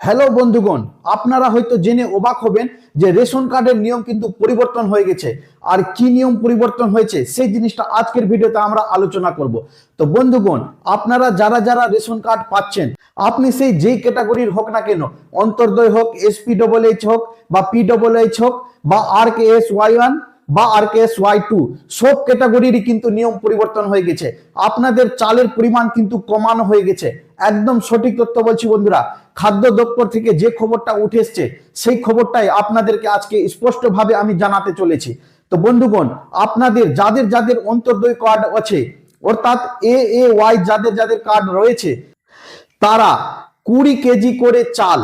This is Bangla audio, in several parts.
হ্যালো বন্ধুগণ, আপনারা হয়তো জেনে অবাক হবেন যে রেশন কার্ডের নিয়ম কিন্তু পরিবর্তন হয়ে গেছে। আর কি নিয়ম পরিবর্তন হয়েছে সেই জিনিসটা আজকের ভিডিওতে আমরা আলোচনা করব। তো বন্ধুগণ, আপনারা যারা যারা রেশন কার্ড পাচ্ছেন, আপনি সেই যেই ক্যাটাগরির হোক না কেন, অন্তর্দয় হোক, SPHH হোক বা PHH হোক বা RKS-Y1 বা RKS-Y2, সব ক্যাটাগরিরই কিন্তু নিয়ম পরিবর্তন হয়ে গেছে। আপনাদের চালের পরিমাণ কিন্তু কমানো হয়ে গেছে। একদম সঠিক তথ্য বলছি বন্ধুরা। খাদ্য দপ্তর থেকে যে খবরটা উঠে এসছে সেই খবরটাই আপনাদেরকে আজকে স্পষ্টভাবে আমি জানাতে চলেছি। তো বন্ধুগণ, আপনাদের যাদের যাদের অন্তর্দয় কার্ড আছে, অর্থাৎ AAY যাদের যাদের কার্ড রয়েছে, তারা 20 কেজি করে চাল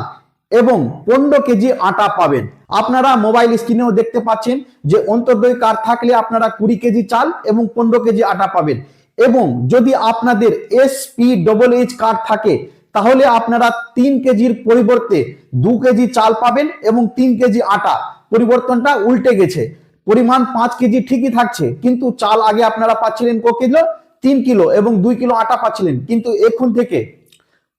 এবং 15 কেজি আটা পাবেন। আপনারা মোবাইল স্ক্রিনেও দেখতে পাচ্ছেন যে অন্তর্দয় কার্ড থাকলে আপনারা 20 কেজি চাল এবং 15 কেজি আটা পাবেন। এবং যদি আপনাদের SPHH কার্ড থাকে তাহলে আপনারা 3 কেজির পরিবর্তে 2 কেজি চাল পাবেন এবং 3 কেজি আটা। পরিবর্তনটা উল্টে গেছে। পরিমাণ 5 কেজি ঠিকই থাকছে, কিন্তু চাল আগে আপনারা পাচ্ছিলেন ক কিলো, 3 কিলো এবং 2 কিলো আটা পাচ্ছিলেন, কিন্তু এখন থেকে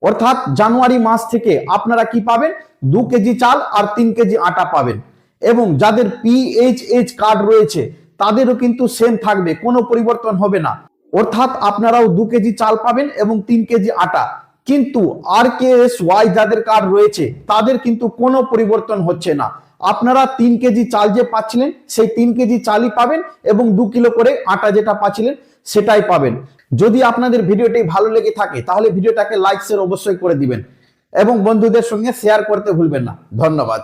অর্থাৎ জানুয়ারি মাস থেকে আপনারা কি পাবেন, 2 কেজি চাল আর 3 কেজি আটা পাবেন। এবং যাদের PHH কার্ড রয়েছে তাদেরও কিন্তু সেম থাকবে, কোনো পরিবর্তন হবে না। অর্থাৎ আপনারাও 2 কেজি চাল পাবেন এবং 3 কেজি আটা। কিন্তু RKS-Y যাদের কার্ড রয়েছে তাদের কিন্তু কোনো পরিবর্তন হচ্ছে না। আপনারা 3 কেজি চাল যে পাচ্ছিলেন সেই 3 কেজি চালই পাবেন এবং 2 কিলো করে আটা যেটা পাচ্ছিলেন সেটাই পাবেন। যদি আপনাদের ভিডিওটি ভালো লেগে থাকে তাহলে ভিডিওটাকে লাইক শেয়ার অবশ্যই করে দিবেন এবং বন্ধুদের সঙ্গে শেয়ার করতে ভুলবেন না। ধন্যবাদ।